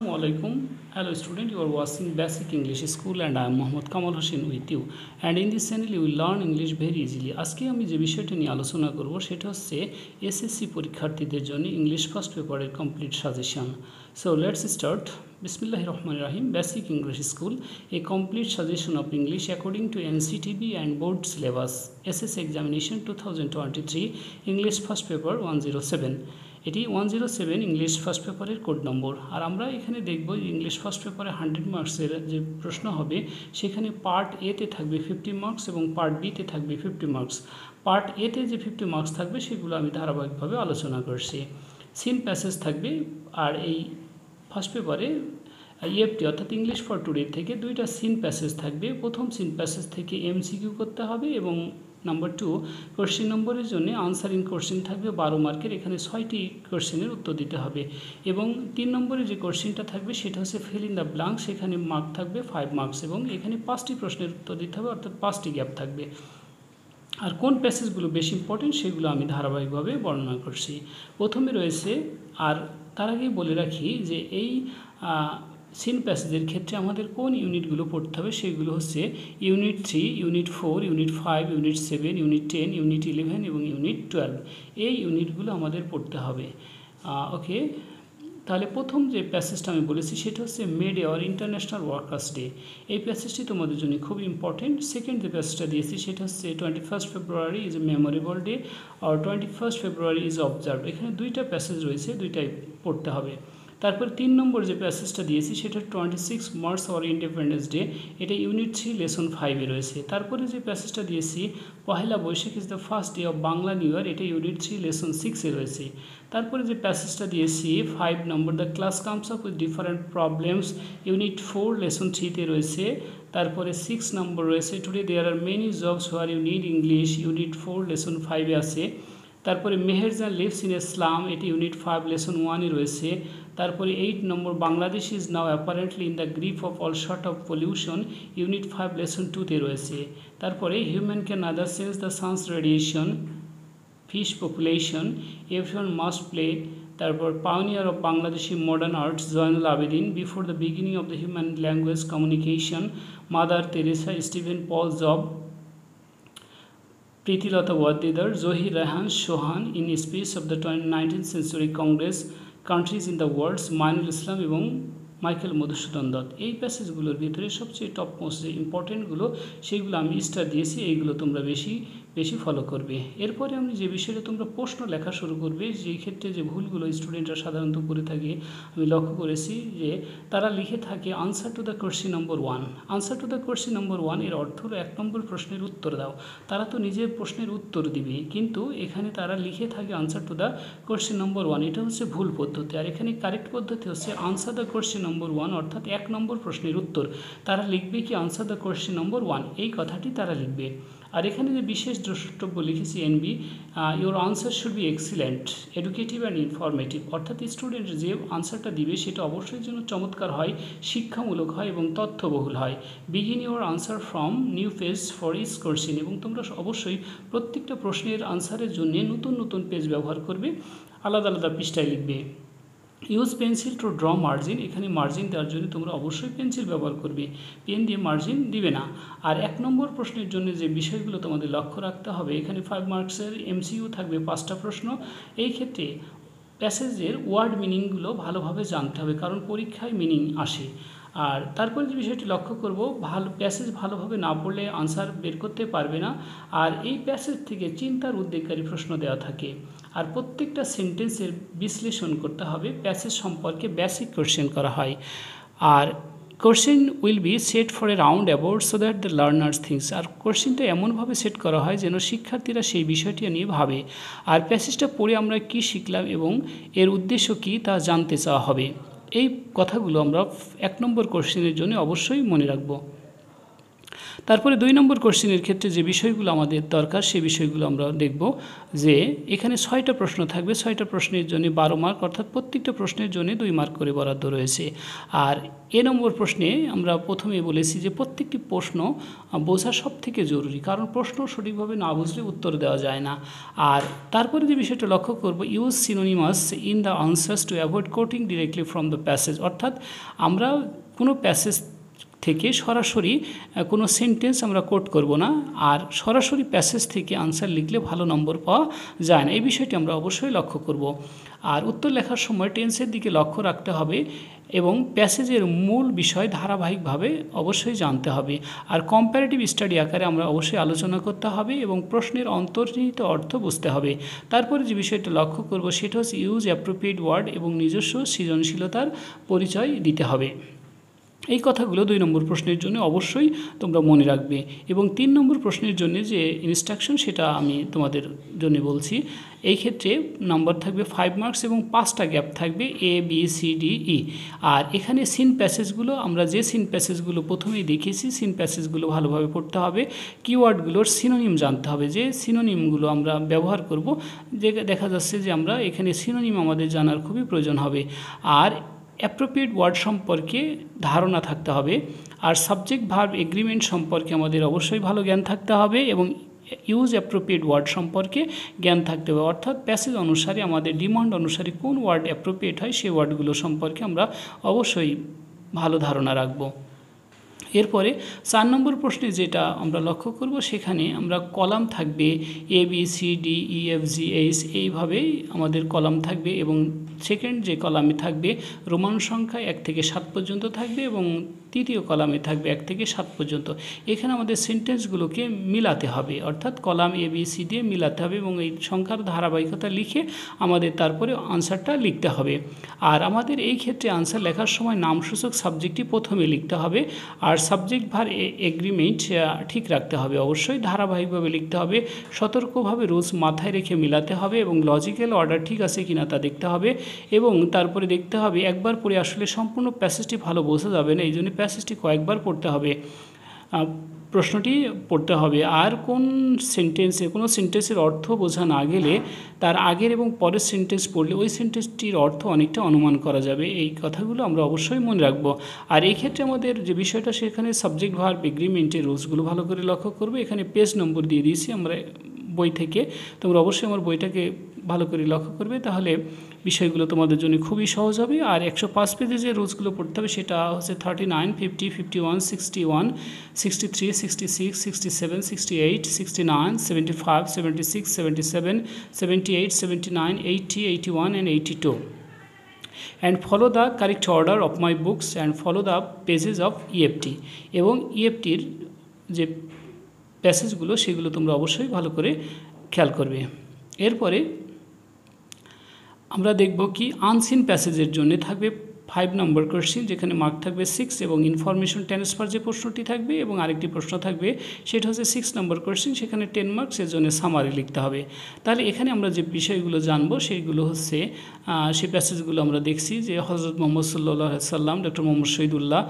Assalamualaikum. Hello student, you are watching Basic English School and I am Mohammad Kamal Hossain with you. And in this channel you will learn English very easily. আজকে আমি যে বিষয়টা নিয়ে আলোচনা করব সেটা হচ্ছে এসএসসি পরীক্ষার্থীদের জন্য ইংলিশ ফার্স্ট পেপারের complete suggestion. So let's start. Bismillahirrahmanirrahim. Basic English School, a complete suggestion of English according to NCTB and board syllabus. SSC examination 2023 English first paper 107. এটি 107 ইংলিশ ফার্স্ট পেপারের কোড নম্বর। আর আমরা এখানে দেখব English first পেপারে 100 মার্কসের যে প্রশ্ন হবে সেখানে পার্ট এতে থাকবে 50 মার্কস এবং পার্ট বিতে থাকবে 50 মার্কস। পার্ট এতে যে 50 মার্কস থাকবে সেগুলো আমি ধারাবাহিকভাবে আলোচনা করছি। সিন প্যাসেজ থাকবে আর এই ফার্স্ট পেপারে ইএফটি অর্থাৎ ইংলিশ ফর টুডে থেকে দুইটা সিন প্যাসেজ থাকবে। প্রথম সিন প্যাসেজ থেকে এমসিকিউ করতে হবে এবং নাম্বার 2 কোশ্চেন নম্বরের জন্য আনসারিং কোশ্চেন থাকবে 12 মার্কের। এখানে 6টি কোশ্চেনের উত্তর দিতে হবে এবং 3 নম্বরে যে কোশ্চেনটা থাকবে সেটা হচ্ছে ফিল ইন দ্য ব্ল্যাঙ্ক, সেখানে মার্ক থাকবে 5 মার্কস এবং এখানে 5টি প্রশ্নের উত্তর দিতে হবে অর্থাৎ 5টি গ্যাপ থাকবে। আর কোন প্যাসেজগুলো বেশি ইম্পর্টেন্ট সেগুলো আমি ধারাবাহিকভাবে বর্ণনা করছি। প্রথমে রয়েছে, আর তার আগেই বলে রাখি যে এই সিন প্যাসেজের ক্ষেত্রে আমাদের কোন ইউনিটগুলো পড়তে হবে সেগুলো হচ্ছে unit 3, unit 4, unit 5, unit 7, unit 10, unit 11 এবং ইউনিট 12। এই ইউনিটগুলো আমাদের পড়তে হবে। ওকে, তাহলে প্রথম যে প্যাসেজটা আমি বলেছি সেটা হচ্ছে May Day or international workers day. এই প্যাসেজটি তোমাদের জন্য খুব ইম্পর্টেন্ট। সেকেন্ড যে প্যাসেজটা দিয়েছি সেটা হচ্ছে 21 February is a memorable day আর 21 ফেব্রুয়ারি ইজ অবজার্ভ। এখানে দুইটা প্যাসেজ রয়েছে, দুইটাই পড়তে হবে। তারপর 3 নম্বর যে প্যাসেজটা দিয়েছি সেটা 26 মার্চ অর ইন্ডিপেন্ডেন্স ডে, এটা ইউনিট 3 লেসন 5-এ রয়েছে। তারপরে যে প্যাসেজটা দিয়েছি Pohela Boishakh is the first day of Bangla New Year, এটা ইউনিট 3 লেসন 6-এ রয়েছে। তারপরে যে প্যাসেজটা দিয়েছি 5 number the class comes up with different problems, unit 4 lesson 3-তে রয়েছে। তারপরে 6 নম্বর রয়েছে today there are many jobs where you need English, unit 4 lesson 5-এ আছে। তারপরে Meherjan lives in a slum, এটি ইউনিট 5 লেসন 1-এ রয়েছে। তারপরে 8 number Bangladesh is now apparently in the grip of all sort of pollution, unit 5 lesson 2-তে রয়েছে। তারপরে human can other sense the sun's radiation, fish population, everyone must play. তারপর pioneer of Bangladeshi modern arts Zainul Abedin, before the beginning of the human language communication, Mother Teresa, Steven Paul Job, Pritilata Waddedar, Zahir Rehan Sohan, in speech of the 19th century Congress, countries in the worlds, Mainul Islam এবং Michael Madhusudan Dutta. এই প্যাসেজগুলোর ভিতরে সবচেয়ে top most যে ইম্পর্টেন্টগুলো সেইগুলো আমি star দিয়েছি, এইগুলো তোমরা বেশি ফলো করবে। এরপরে আমি যে বিষয়টা তোমরা প্রশ্ন লেখা শুরু করবে, যেই ক্ষেত্রে যে ভুলগুলো স্টুডেন্টরা সাধারণত করে থাকে আমি লক্ষ্য করেছি যে তারা লিখে থাকে answer to the question number 1। Answer to the question number 1 এর অর্থ হলো 1 নম্বর প্রশ্নের উত্তর দাও। তারা তো নিজের প্রশ্নের উত্তর দিবে, কিন্তু এখানে তারা লিখে থাকে answer to the question number 1, এটা হচ্ছে ভুল পদ্ধতি। আর এখানে কারেক্ট পদ্ধতি হচ্ছে আনসার দ্য কোশ্চেন নম্বর 1, অর্থাৎ 1 নম্বর প্রশ্নের উত্তর। তারা লিখবে কি আনসার দ্য কোশ্চেন নম্বর 1, এই কথাটি তারা লিখবে। আর এখানে যে বিশেষ দ্রষ্টব্য লিখেছি NB, your answer should be excellent, educative and informative, অর্থাৎ স্টুডেন্ট যে আনসারটা দিবে সেটা অবশ্যই যেন চমৎকার হয়, শিক্ষামূলক হয় এবং তথ্যবহুল হয়। Begin your answer from new page for each question, এবং তোমরা অবশ্যই প্রত্যেকটা প্রশ্নের আনসারের জন্য নতুন নতুন পেজ ব্যবহার করবে, আলাদা আলাদা পৃষ্ঠায় লিখবে। Use pencil to draw margin, এখানে মার্জিন দেওয়ার জন্য তোমরা অবশ্যই পেন্সিল ব্যবহার করবে, পেন দিয়ে মার্জিন দিবে না। আর 1 নম্বর প্রশ্নের জন্য যে বিষয়গুলো তোমাদের লক্ষ্য রাখতে হবে, এখানে 5 মার্কসের এমসিইউ থাকবে 5টা প্রশ্ন। এই ক্ষেত্রে প্যাসেজের ওয়ার্ড মিনিংগুলো ভালোভাবে জানতে হবে, কারণ পরীক্ষায় মিনিং আসে। আর তারপরে যে বিষয়টি লক্ষ্য করব, প্যাসেজ ভালোভাবে না পড়লে আনসার বের করতে পারবে না। আর এই প্যাসেজ থেকে চিন্তার উদ্বেগকারী প্রশ্ন দেওয়া থাকে। আর প্রত্যেকটা সেন্টেন্সের বিশ্লেষণ করতে হবে, প্যাসেজ সম্পর্কে বেসিক কোশ্চেন করা হয়। আর question will be set for a round about so that the learners things, আর কোশ্চেনটা এমনভাবে সেট করা হয় যেন শিক্ষার্থীরা সেই বিষয়টি নিয়ে ভাবে। আর প্যাসেজটা পড়ে আমরা কি শিখলাম এবং এর উদ্দেশ্য কী তা জানতে চাওয়া হবে। এই কথাগুলো আমরা 1 নম্বর কোশ্চেনের জন্য অবশ্যই মনে রাখব। তারপরে 2 নম্বর কোশ্চেনের ক্ষেত্রে যে বিষয়গুলো আমাদের দরকার সেই বিষয়গুলো আমরা দেখব যে এখানে 6টা প্রশ্ন থাকবে, 6টা প্রশ্নের জন্য 12 মার্ক, অর্থাৎ প্রত্যেকটা প্রশ্নের জন্য 2 মার্ক করে বরাদ্দ রয়েছে। আর এ নম্বর প্রশ্নে আমরা প্রথমে বলেছি যে প্রত্যেকটি প্রশ্ন বোঝা সবথেকে জরুরি, কারণ প্রশ্ন সঠিকভাবে না বুঝলে উত্তর দেওয়া যায় না। আর তারপরে যে বিষয়টা লক্ষ্য করব, use synonymous in the answers two avoid quoting directly from the passage, অর্থাৎ আমরা কোনো প্যাসেজ থেকে সরাসরি কোনো সেন্টেন্স আমরা কোট করব না, আর সরাসরি প্যাসেজ থেকে আনসার লিখলে ভালো নম্বর পাওয়া যায় না, এই বিষয়টি আমরা অবশ্যই লক্ষ্য করব। আর উত্তর লেখার সময় টেন্সের দিকে লক্ষ্য রাখতে হবে এবং প্যাসেজের মূল বিষয় ধারাবাহিকভাবে অবশ্যই জানতে হবে। আর কম্প্যারেটিভ স্টাডি আকারে আমরা অবশ্যই আলোচনা করতে হবে এবং প্রশ্নের অন্তর্নিহিত অর্থ বুঝতে হবে। তারপরে যে বিষয়টা লক্ষ্য করব সেটা হচ্ছে ইউজ অ্যাপ্রোপ্রিয়েট ওয়ার্ড এবং নিজস্ব সৃজনশীলতার পরিচয় দিতে হবে। এই কথাগুলো 2 নম্বর প্রশ্নের জন্য অবশ্যই তোমরা মনে রাখবে। এবং 3 নম্বর প্রশ্নের জন্য যে ইনস্ট্রাকশন সেটা আমি তোমাদের জন্য বলছি। এই ক্ষেত্রে নাম্বার থাকবে 5 মার্কস এবং 5টা গ্যাপ থাকবে A B C D E। আর এখানে সিন প্যাসেজগুলো আমরা যে সিন প্যাসেজগুলো প্রথমেই দেখেছি, সিন প্যাসেজগুলো ভালোভাবে পড়তে হবে, কিওয়ার্ডগুলোর সিনোনিম জানতে হবে, যে সিনোনিমগুলো আমরা ব্যবহার করব, যে দেখা যাচ্ছে যে আমরা এখানে সিনোনিম আমাদের জানার খুবই প্রয়োজন হবে। আর অ্যাপ্রোপ্রিয়েট ওয়ার্ড সম্পর্কে ধারণা থাকতে হবে। আর সাবজেক্ট ভার্ব এগ্রিমেন্ট সম্পর্কে আমাদের অবশ্যই ভালো জ্ঞান থাকতে হবে এবং ইউজ অ্যাপ্রোপ্রিয়েট ওয়ার্ড সম্পর্কে জ্ঞান থাকতে হবে, অর্থাৎ প্যাসেজ অনুসারে আমাদের ডিমান্ড অনুসারে কোন ওয়ার্ড অ্যাপ্রোপ্রিয়েট হয় সেই ওয়ার্ডগুলো সম্পর্কে আমরা অবশ্যই ভালো ধারণা রাখব। এরপরে 4 নম্বর প্রশ্নে যেটা আমরা লক্ষ্য করব, সেখানে আমরা কলাম থাকবে A B C D E F G H, এইভাবেই আমাদের কলাম থাকবে এবং সেকেন্ড যে কলামে থাকবে রোমান সংখ্যা 1 থেকে 7 পর্যন্ত থাকবে এবং তৃতীয় কলামে থাকবে 1 থেকে 7 পর্যন্ত। এখানে আমাদের সেন্টেন্সগুলোকে মিলাতে হবে, অর্থাৎ কলাম A B C দিয়ে মিলাতে হবে এবং এই সংখ্যার ধারাবাহিকতা লিখে আমাদের তারপরে আনসারটা লিখতে হবে। আর আমাদের এই ক্ষেত্রে আনসার লেখার সময় নামসূচক সাবজেক্টটি প্রথমে লিখতে হবে আর সাবজেক্ট ভার এগ্রিমেন্ট ঠিক রাখতে হবে, অবশ্যই ধারাবাহিকভাবে লিখতে হবে, সতর্কভাবে রুলস মাথায় রেখে মিলাতে হবে এবং লজিক্যাল অর্ডার ঠিক আছে কিনা তা দেখতে হবে। এবং তারপরে দেখতে হবে একবার পড়ে আসলে সম্পূর্ণ প্যাসেজটি ভালো বোঝা যাবে না, এই জন্য প্যাসেজটি কয়েকবার পড়তে হবে, প্রশ্নটি পড়তে হবে। আর কোন সেন্টেন্সে কোনো সেন্টেন্সের অর্থ বোঝা না গেলে তার আগের এবং পরের সেন্টেন্স পড়লে ওই সেন্টেন্সটির অর্থ অনেকটা অনুমান করা যাবে, এই কথাগুলো আমরা অবশ্যই মনে রাখবো। আর এই ক্ষেত্রে আমাদের যে বিষয়টা সেখানে সাবজেক্ট ভার্ব এগ্রিমেন্টের রুলসগুলো ভালো করে লক্ষ্য করবে। এখানে পেজ নম্বর দিয়ে দিয়েছি আমরা বই থেকে, তোমরা অবশ্যই আমার বইটাকে ভালো করে লক্ষ্য করবে, তাহলে বিষয়গুলো তোমাদের জন্য খুবই সহজ হবে। আর 105 পেজে যে রুলসগুলো পড়তে হবে সেটা হচ্ছে 39, 50, 51, 61, 63, 66, 67, 68, 69, 75, 76, 77, 78, 79, 80, 81 and 82. And follow the correct order of my books and follow the pages of EFT. এবং EFTর যে প্যাসেজগুলো সেগুলো তোমরা অবশ্যই ভালো করে খেয়াল করবে। এরপরে আমরা দেখব কি আনসিন প্যাসেজের জন্য থাকবে 5 নম্বর কোশ্চেন, যেখানে মার্ক থাকবে 6 এবং ইনফরমেশন ট্রান্সফার যে প্রশ্নটি থাকবে এবং আরেকটি প্রশ্ন থাকবে সেটা হচ্ছে 6 নম্বর কোশ্চেন, সেখানে 10 মার্কস, এর জন্য সামারি লিখতে হবে। তাহলে এখানে আমরা যে বিষয়গুলো জানবো সেইগুলো হচ্ছে সেই প্যাসেজগুলো আমরা দেখছি যে হজরত মোহাম্মদ সাল্লাল্লাহু আলাইহি সাল্লাম, doctor Mohammad Shahidullah,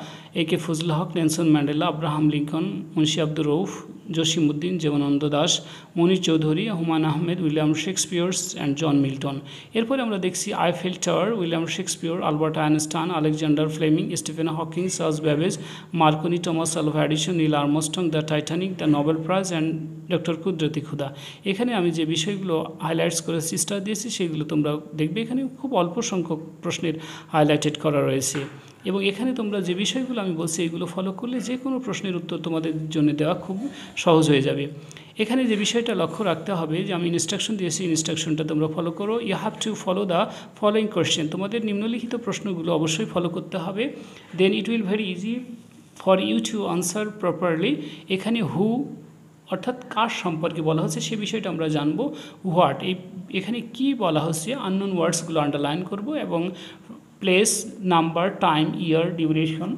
A.K. Fazal Haque, Nelson Mandela, Abraham Lincoln, Munshi Abdur Rouf, Jasimuddin, Jibanananda Das, Munir Chowdhury, Humayun Ahmed, William Shakespeares and John Milton. এরপরে আমরা দেখছি Eiffel Tower, William Shakespeare, Albert Einstein, Alexander Fleming, Stephen Hawking, Charles Babbage, Marconi, Thomas Alva Edison, Neil Armstrong, the Titanic, the Nobel prize and doctor Kudrati Khuda. এখানে আমি যে বিষয়গুলো highlights করেছি, star দিয়েছি, সেগুলো তোমরা দেখবে। এখানে খুব অল্প সংখ্যক প্রশ্নের হাইলাইটেড করা রয়েছে এবং এখানে তোমরা যে বিষয়গুলো আমি বলছি এগুলো ফলো করলে যে কোনো প্রশ্নের উত্তর তোমাদের জন্য দেওয়া খুব সহজ হয়ে যাবে। এখানে যে বিষয়টা লক্ষ্য রাখতে হবে যে আমি ইনস্ট্রাকশন দিয়েছি, ইনস্ট্রাকশনটা তোমরা ফলো করো। You have to follow the following question, তোমাদের নিম্নলিখিত প্রশ্নগুলো অবশ্যই ফলো করতে হবে। Then it will very easy for you to answer properly. এখানে হু অর্থাৎ কার সম্পর্কে বলা হচ্ছে সে বিষয়টা আমরা জানবো। হোয়াট, এখানে কি বলা হচ্ছে আননোন ওয়ার্ডসগুলো আন্ডারলাইন করব এবং place, number, time, year, duration,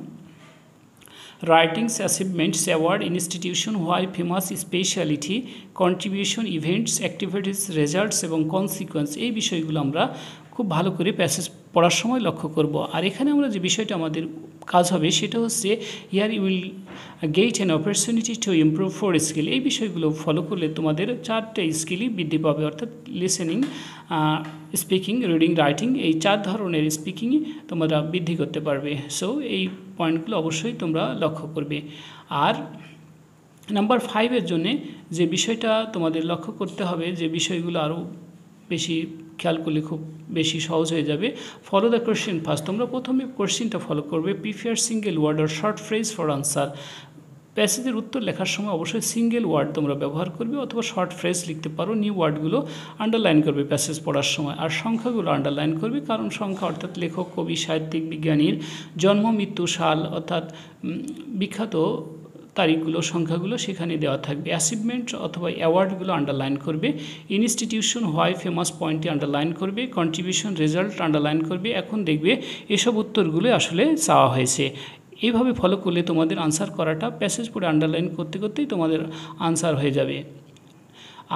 writings, achievements, award, institution, why, famous, speciality, contribution, events, activities, results এবং কনসিকোয়েন্স, এই বিষয়গুলো আমরা খুব ভালো করে পড়ার সময় লক্ষ্য করব। আর এখানে আমরা যে বিষয়টা আমাদের কাজ হবে সেটা হচ্ছে here you will get an opportunity to improve 4 skill. এই বিষয়গুলো ফলো করলে তোমাদের 4টে স্কিলই বৃদ্ধি পাবে, অর্থাৎ লিসেনিং, স্পিকিং, রিডিং, রাইটিং, এই 4 ধরনের স্পিকিংই তোমরা বৃদ্ধি করতে পারবে। সো এই পয়েন্টগুলো অবশ্যই তোমরা লক্ষ্য করবে। আর নাম্বার 5 জন্যে যে বিষয়টা তোমাদের লক্ষ্য করতে হবে, যে বিষয়গুলো আরও বেশি খেয়াল করলে খুব বেশি সহজ হয়ে যাবে, ফলো দ্য কোশ্চেন ফার্স্ট। তোমরা প্রথমে কোশ্চেনটা ফলো করবে। Prefer single word or short phrase for answer. প্যাসেজের উত্তর লেখার সময় অবশ্যই সিঙ্গেল ওয়ার্ড তোমরা ব্যবহার করবে অথবা শর্ট ফ্রেজ লিখতে পারো। নিউ ওয়ার্ডগুলো আন্ডারলাইন করবে প্যাসেজ পড়ার সময়, আর সংখ্যাগুলো আন্ডারলাইন করবে, কারণ সংখ্যা অর্থাৎ লেখক, কবি, সাহিত্যিক, বিজ্ঞানীর জন্ম, মৃত্যু, সাল অর্থাৎ বিখ্যাত তারিখগুলো, সংখ্যাগুলো সেখানে দেওয়া থাকবে। অ্যাচিভমেন্ট অথবা অ্যাওয়ার্ডগুলো আন্ডারলাইন করবে। ইনস্টিটিউশন, হোয়াই, ফেমাস পয়েন্টটি আন্ডারলাইন করবে। কন্ট্রিবিউশন, রেজাল্ট আন্ডারলাইন করবে। এখন দেখবে এসব উত্তরগুলো আসলে চাওয়া হয়েছে। এইভাবে ফলো করলে তোমাদের আনসার করাটা প্যাসেজ পড়ে আন্ডারলাইন করতে করতেই তোমাদের আনসার হয়ে যাবে।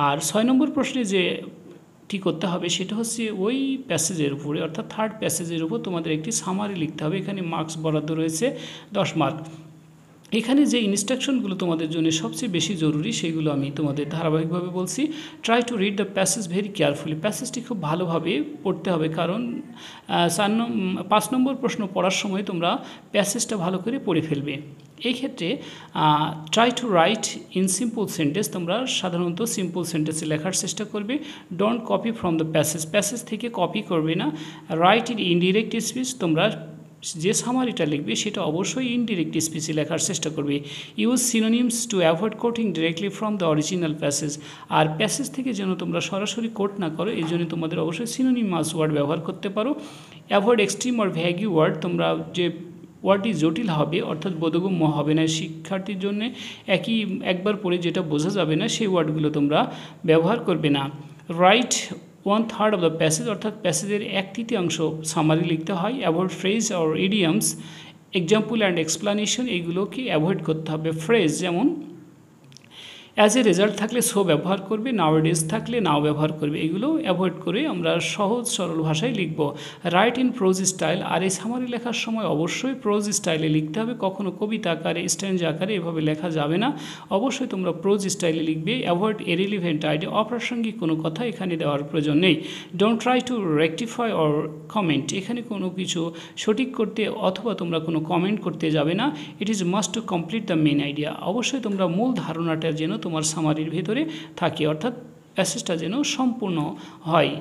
আর 6 নম্বর প্রশ্নে যে ঠিক করতে হবে সেটা হচ্ছে ওই প্যাসেজের উপরে, অর্থাৎ থার্ড প্যাসেজের উপর তোমাদের একটি সামারি লিখতে হবে। এখানে মার্কস বরাদ্দ রয়েছে 10 মার্ক। এখানে যে ইনস্ট্রাকশনগুলো তোমাদের জন্য সবচেয়ে বেশি জরুরি সেগুলো আমি তোমাদের ধারাবাহিকভাবে বলছি। Try to read the passage very carefully. প্যাসেজটি খুব ভালোভাবে পড়তে হবে, কারণ 5 নম্বর প্রশ্ন পড়ার সময় তোমরা প্যাসেজটা ভালো করে পড়ে ফেলবে। এই ক্ষেত্রে try to right in simple sentence. তোমরা সাধারণত সিম্পল সেন্টেন্সে লেখার চেষ্টা করবে। Don't copy from the passage. Passage থেকে কপি করবে না। Right in indirect speech. তোমরা যে সামারিটা লিখবে সেটা অবশ্যই ইনডিরেক্ট স্পিচে লেখার চেষ্টা করবে। Use synonyms to avoid quoting directly from the original passage. আর প্যাসেজ থেকে যেন তোমরা সরাসরি কোট না করো, এই জন্য তোমাদের অবশ্যই সিনোনিমাস ওয়ার্ড ব্যবহার করতে পারো। Avoid extreme or vague word. তোমরা যে ওয়ার্ডটি জটিল হবে অর্থাৎ বোধগম্য হবে না, শিক্ষার্থীর জন্য একবার পড়ে যেটা বোঝা যাবে না সেই ওয়ার্ডগুলো তোমরা ব্যবহার করবে না। রাইট 1/3 অফ দ্য প্যাসেজ, অর্থাৎ প্যাসেজের 1/3 সামারি লিখতে হয়। Avoid phrase or idioms, example and explanation, এইগুলোকে অ্যাভয়েড করতে হবে। ফ্রেজ যেমন অ্যাজ এ রেজাল্ট থাকলে সো ব্যবহার করবে, নাওয়াডেজ থাকলে নাও ব্যবহার করবে, এগুলো অ্যাভয়েড করে আমরা সহজ সরল ভাষায় লিখব। Write in prose style. আর এই সামারি লেখার সময় অবশ্যই প্রোজ স্টাইলে লিখতে হবে, কখনো কবিতা আকারে, স্ট্যান্জা আকারে এভাবে লেখা যাবে না। অবশ্যই তোমরা প্রোজ স্টাইলে লিখবে। অ্যাভয়েড ইররিলেভেন্ট আইডিয়া, অপ্রাসঙ্গিক কোনো কথা এখানে দেওয়ার প্রয়োজন নেই। Don't try to rectify or comment. এখানে কোনো কিছু সঠিক করতে অথবা তোমরা কোনো কমেন্ট করতে যাবে না। It is must to complete the main idea. অবশ্যই তোমরা মূল ধারণাটা যেন তোমার সামারির ভিতরে থাকে, অর্থাৎ প্যাসেজটা যেন সম্পূর্ণ হয়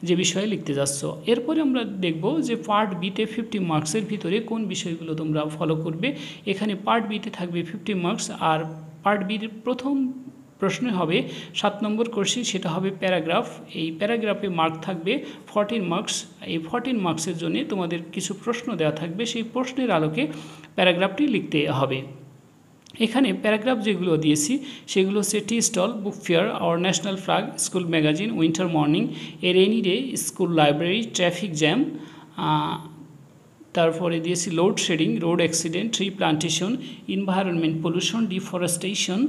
যে বিষয়ে লিখতে যাচ্ছ। এরপরে আমরা দেখব যে পার্ট বিতে 50 মার্কসের ভিতরে কোন বিষয়গুলো তোমরা ফলো করবে। এখানে পার্ট বিতে থাকবে 50 মার্কস, আর পার্ট বির প্রথম প্রশ্ন হবে 7 নম্বর কোশ্চেন, সেটা হবে প্যারাগ্রাফ। এই প্যারাগ্রাফে মার্ক থাকবে 14 মার্কস। এই 14 মার্কসের জন্য তোমাদের কিছু প্রশ্ন দেওয়া থাকবে, সেই প্রশ্নের আলোকে প্যারাগ্রাফটি লিখতে হবে। এখানে প্যারাগ্রাফ যেগুলো দিয়েছি সেগুলো হচ্ছে tea stall, book fair, our national flag, school magazine, winter morning, a rainy day, school library, traffic jam, তারপরে দিয়েছি load shedding, road accident, tree plantation, environment pollution, deforestation,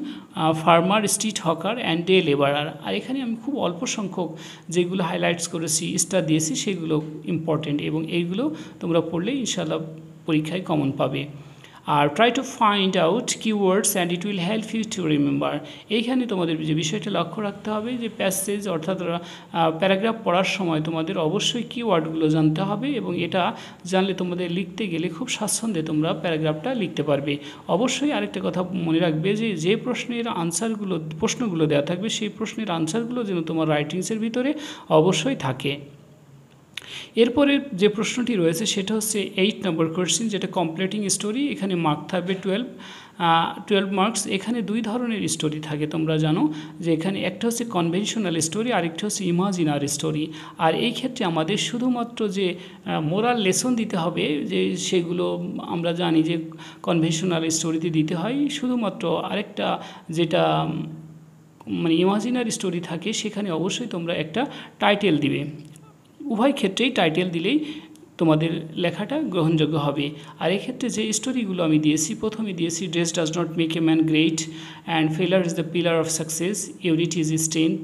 farmer, street hawker and day labourer. আর এখানে আমি খুব অল্প সংখ্যক যেগুলো highlights করেছি, স্টার দিয়েছি, সেগুলো ইম্পর্টেন্ট এবং এইগুলো তোমরা পড়লে ইনশাআল্লাহ পরীক্ষায় কমন পাবে। আর try to find out keywords and it will help you to remember. এইখানে তোমাদের যে বিষয়টা লক্ষ্য রাখতে হবে যে প্যাসেজ অর্থাৎ প্যারাগ্রাফ পড়ার সময় তোমাদের অবশ্যই কিওয়ার্ডগুলো জানতে হবে, এবং এটা জানলে তোমাদের লিখতে গেলে খুব স্বাচ্ছন্দ্যে তোমরা প্যারাগ্রাফটা লিখতে পারবে। অবশ্যই আরেকটা কথা মনে রাখবে যে প্রশ্নগুলো দেওয়া থাকবে সেই প্রশ্নের আনসারগুলো যেন তোমার রাইটিংসের ভিতরে অবশ্যই থাকে। এরপরে যে প্রশ্নটি রয়েছে সেটা হচ্ছে 8 নম্বর কোশ্চেন, যেটা কমপ্লিটিং স্টোরি। এখানে মার্ক থাকবে 12 মার্কস। এখানে 2 ধরনের স্টোরি থাকে, তোমরা জানো যে এখানে একটা হচ্ছে কনভেনশনাল স্টোরি, আরেকটা হচ্ছে ইমাজিনারি স্টোরি। আর এই ক্ষেত্রে আমাদের শুধুমাত্র যে মোরাল লেসন দিতে হবে, যে সেগুলো আমরা জানি যে কনভেনশনাল স্টোরিতে দিতে হয়, শুধুমাত্র আরেকটা যেটা মানে ইমাজিনারি স্টোরি থাকে সেখানে অবশ্যই তোমরা একটা টাইটেল দিবে। উভয় ক্ষেত্রেই টাইটেল দিলেই তোমাদের লেখাটা গ্রহণযোগ্য হবে। আর এক্ষেত্রে যে স্টোরিগুলো আমি দিয়েছি, প্রথমে দিয়েছি dress does not make a man great and ফেলার is the pillar of success, unity is strength,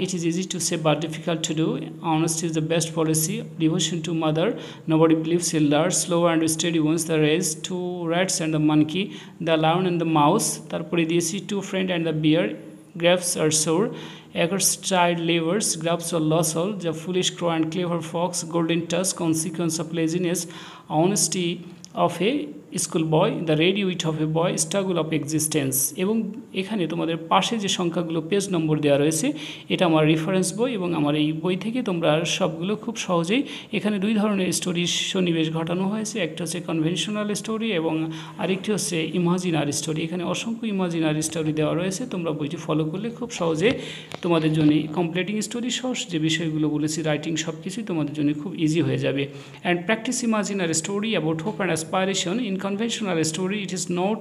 it is easy to say but difficult to do, honesty is the best policy, devotion to mother, nobody believes elders, slow and steady wins the race, two rats and the monkey, the lion and the mouse, তারপরে দিয়েছি two friend and the bear, grapes are sour, acres child labors, grubs or loss all, the foolish crow and clever fox, golden tusk, consequence of laziness, honesty of a school boy, the ready wit of a boy, struggle of existence. এবং এখানে তোমাদের পাশে যে সংখ্যাগুলো page নম্বর দেওয়া রয়েছে এটা আমার রেফারেন্স বই, এবং আমার এই বই থেকে তোমরা সবগুলো খুব সহজেই, এখানে দুই ধরনের স্টোরি সন্নিবেশ ঘটানো হয়েছে, একটা হচ্ছে কনভেনশনাল স্টোরি এবং আরেকটি হচ্ছে ইমাজিনারি স্টোরি। এখানে অসংখ্য ইমাজিনারি স্টোরি দেওয়া রয়েছে, তোমরা বইটি ফলো করলে খুব সহজে তোমাদের জন্য কমপ্লিটিং স্টোরি সহ যে বিষয়গুলো বলেছি রাইটিং সব কিছুই তোমাদের জন্য খুব ইজি হয়ে যাবে। And practice imaginary story about hope and aspiration in conventional story it is not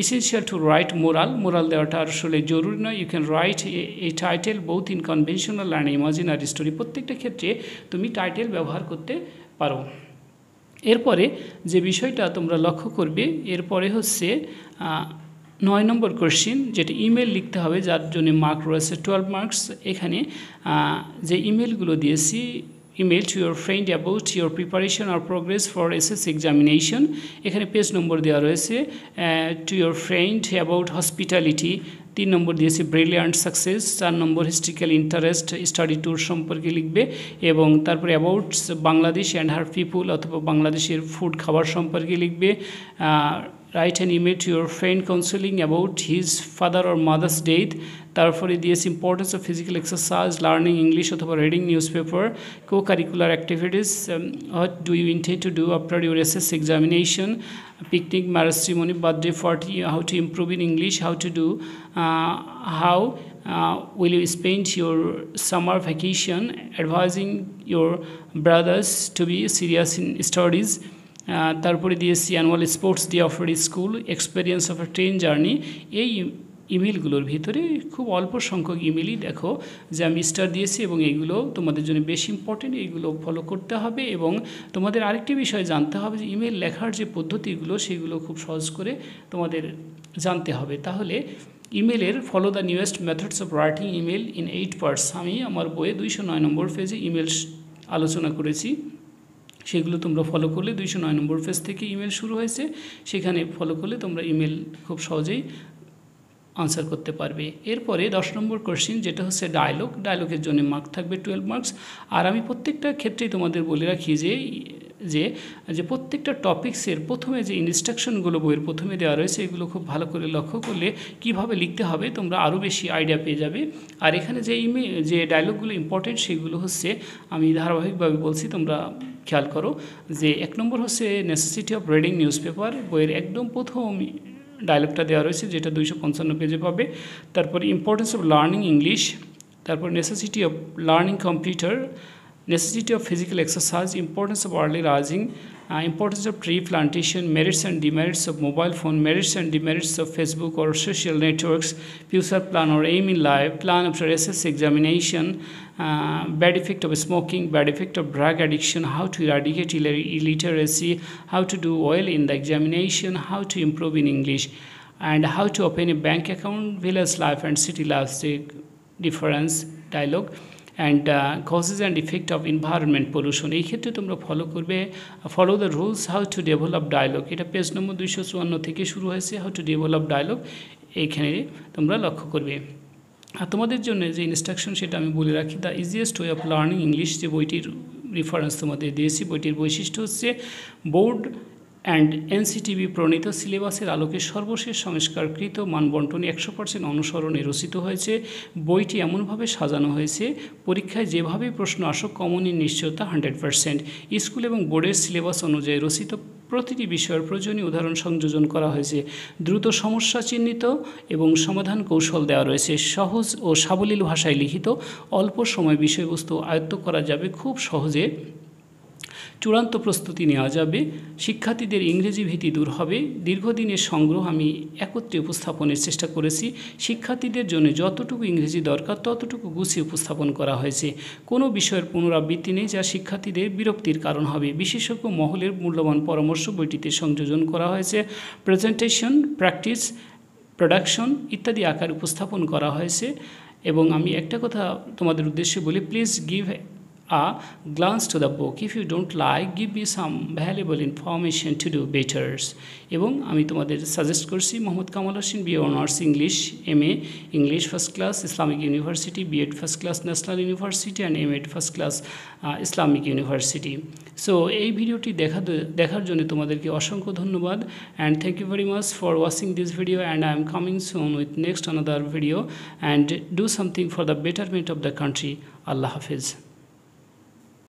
essential to write moral দেওয়াটা আসলে জরুরি নয়, you can write a title both in conventional and imaginary story, প্রত্যেকটা ক্ষেত্রে তুমি টাইটেল ব্যবহার করতে পারো। এরপরে যে বিষয়টা তোমরা লক্ষ্য করবে, এরপরে হচ্ছে 9 নম্বর কোশ্চেন, যেটা ইমেল লিখতে হবে, যার জন্য মার্ক রয়েছে 12 মার্কস। এখানে যে ইমেলগুলো দিয়েছি, email to your friend about your preparation or progress for SSC examination, এখানে পেজ নম্বর দেওয়া রয়েছে। to your friend about hospitality 3 number দিয়েছি brilliant success, 4 number historical interest study tour সম্পর্কে লিখবে, এবং তারপরে about Bangladesh and her people অথবা বাংলাদেশের ফুড খাবার সম্পর্কে লিখবে। Write an email to your friend counselling about his father or mother's death, তারপরে দিয়েছি importance of physical exercise, learning English অথবা reading newspaper, co curricular activities, what do you intend to do after your SSC examination, picnic, marriage ceremony, birthday party, how to improve in English, how to do, how will you spend your summer vacation, advising your brothers to be serious in studies, তারপরে দিয়েছি annual sports day of school, experience of A train journey. এই ইমেলগুলোর ভিতরে খুব অল্প সংখ্যক ইমেলই দেখো যে আমি স্টার দিয়েছি, এবং এইগুলো তোমাদের জন্য বেশি ইম্পর্টেন্ট, এইগুলো ফলো করতে হবে। এবং তোমাদের আরেকটি বিষয় জানতে হবে যে ইমেল লেখার যে পদ্ধতিগুলো সেগুলো খুব সহজ করে তোমাদের জানতে হবে। তাহলে ইমেলের follow the newest methods of writing email in 8 parts, আমি আমার বইয়ে 209 নম্বর পেজে ইমেল আলোচনা করেছি, সেগুলো তোমরা ফলো করলে 209 নম্বর পেজ থেকে ইমেল শুরু হয়েছে, সেখানে ফলো করলে তোমরা ইমেল খুব সহজেই আনসার করতে পারবে। এরপরে 10 নম্বর কোশ্চেন, যেটা হচ্ছে ডায়লগের জন্য মার্ক থাকবে 12 মার্কস। আর আমি প্রত্যেকটা ক্ষেত্রেই তোমাদের বলে রাখি যে প্রত্যেকটা টপিক্সের প্রথমে যে ইনস্ট্রাকশনগুলো বইয়ের প্রথমে দেওয়া রয়েছে এগুলো খুব ভালো করে লক্ষ্য করলে কিভাবে লিখতে হবে তোমরা আরও বেশি আইডিয়া পেয়ে যাবে। আর এখানে যে ডায়লগগুলো ইম্পর্টেন্ট সেগুলো হচ্ছে আমি ধারাবাহিকভাবে বলছি, তোমরা খেয়াল করো। যে 1 নম্বর হচ্ছে necessity of reading news paper, বইয়ের একদম প্রথম ডায়লগটা দেওয়া রয়েছে যেটা 255 পেজে পাবে। তারপরে ইম্পর্টেন্স অফ লার্নিং ইংলিশ, তারপর necessity of learning computer, necessity of physical exercise, importance of early rising, importance of tree plantation, merits and demerits of mobile phone, merits and demerits of Facebook or social networks, future plan or aim in life, plan after SSC examination, bad effect of smoking, bad effect of drug addiction, how to eradicate illiteracy, how to do well in the examination, how to improve in English, and how to open a bank account, village life and city life, difference, dialogue, and causes and effect of environment pollution। এই ক্ষেত্রে তোমরা follow the rules how to develop dialogue, এটা page number 254 থেকে শুরু হয়েছে, how to develop dialogue, এইখানে তোমরা লক্ষ্য করবে। আর তোমাদের জন্য যে ইনস্ট্রাকশন সেটা আমি বলে রাখি, the easiest way of learning English, যে বইটির রেফারেন্স তোমাদের দিয়েছি, বইটির বৈশিষ্ট্য হচ্ছে বোর্ড অ্যান্ড এনসিটিভি প্রণীত সিলেবাসের আলোকে সর্বশেষ সংস্কারকৃত মানবন্টনে 100% অনুসরণে রচিত হয়েছে। বইটি এমনভাবে সাজানো হয়েছে পরীক্ষায় যেভাবে প্রশ্ন আসুক কমনের নিশ্চয়তা 100%। স্কুল এবং বোর্ডের সিলেবাস অনুযায়ী রচিত প্রতিটি বিষয়ের প্রয়োজনীয় উদাহরণ সংযোজন করা হয়েছে। দ্রুত সমস্যা চিহ্নিত এবং সমাধান কৌশল দেওয়া রয়েছে। সহজ ও সাবলীল ভাষায় লিখিত, অল্প সময় বিষয়বস্তু আয়ত্ত করা যাবে খুব সহজে। চূড়ান্ত প্রস্তুতি নেওয়া যাবে, শিক্ষার্থীদের ইংরেজি ভীতি দূর হবে। দীর্ঘদিনের সংগ্রহ আমি একত্রে উপস্থাপনের চেষ্টা করেছি। শিক্ষার্থীদের জন্য যতটুকু ইংরেজি দরকার ততটুকু গুছিয়ে উপস্থাপন করা হয়েছে। কোনো বিষয়ের পুনরাবৃত্তি নেই যা শিক্ষার্থীদের বিরক্তির কারণ হবে। বিশেষজ্ঞ মহলের মূল্যবান পরামর্শ বইটিতে সংযোজন করা হয়েছে। প্রেজেন্টেশন, প্র্যাকটিস, প্রোডাকশন ইত্যাদি আকার উপস্থাপন করা হয়েছে। এবং আমি একটা কথা তোমাদের উদ্দেশ্যে বলি, please give a glance to the book. If you don't like, give me some valuable information to do better. এবং আমি তোমাদের সাজেস্ট করছি Mohammad Kamal Hossain, BA honours English, MA English first class Islamic university, B.Ed first class national university and M.Ed first class Islamic university. So এই ভিডিওটি দেখার জন্য তোমাদেরকে অসংখ্য ধন্যবাদ, and thank you very much for watching this video, and I am coming soon with next another video, and do something for the betterment of the country. আল্লাহ হাফিজ।